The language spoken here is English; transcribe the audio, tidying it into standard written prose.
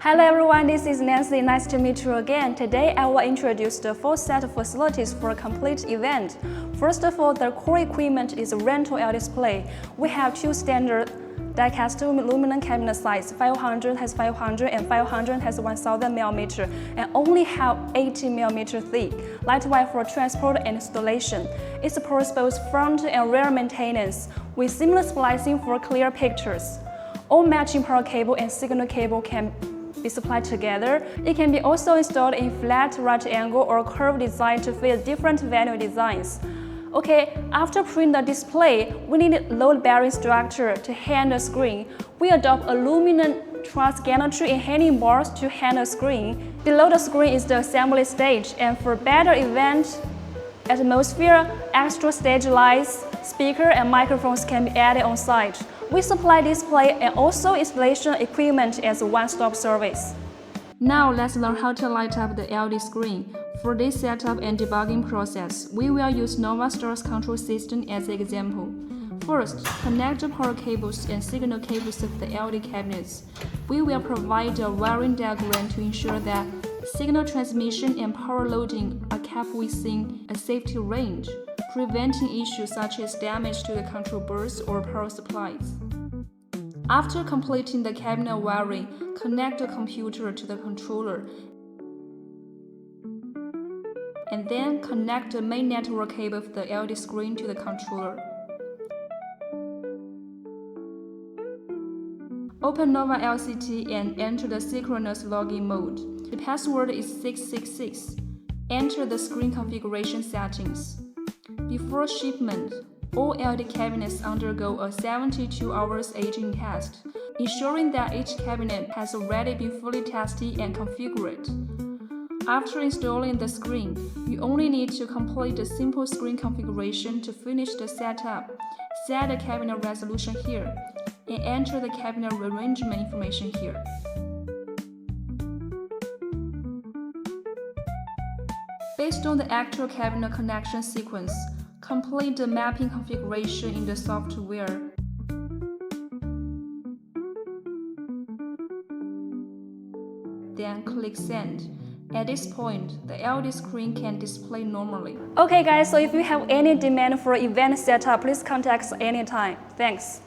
Hello everyone, this is Nancy. Nice to meet you again. Today I will introduce the full set of facilities for a complete event. First of all, the core equipment is a rental LED display. We have two standard die-cast aluminum cabinet size. 500 has 500 and 500 has 1000 mm and only have 80 mm thick. Lightweight for transport and installation. It supports both front and rear maintenance with seamless splicing for clear pictures. All matching power cable and signal cable can be supplied together. It can be also installed in flat, right angle, or curved design to fit different venue designs. Okay, after printing the display, we need load-bearing structure to hang the screen. We adopt aluminum truss gantry and hanging bars to hang the screen. Below the screen is the assembly stage, and for better event atmosphere, extra stage lights, speaker and microphones can be added on site. We supply display and also installation equipment as a one-stop service. Now let's learn how to light up the LED screen. For this setup and debugging process, we will use NovaLCT control system as an example. First, connect the power cables and signal cables of the LED cabinets. We will provide a wiring diagram to ensure that signal transmission and power loading are kept within a safety range, preventing issues such as damage to the control boards or power supplies. After completing the cabinet wiring, connect the computer to the controller and then connect the main network cable of the LED screen to the controller. Open NovaLCT and enter the synchronous login mode. The password is 666. Enter the screen configuration settings. Before shipment, all LED cabinets undergo a 72 hours aging test, ensuring that each cabinet has already been fully tested and configured. After installing the screen, you only need to complete the simple screen configuration to finish the setup. Set the cabinet resolution here, and enter the cabinet arrangement information here. Based on the actual cabinet connection sequence, complete the mapping configuration in the software. Then click Send. At this point, the LED screen can display normally. Okay guys, so if you have any demand for event setup, please contact us anytime. Thanks.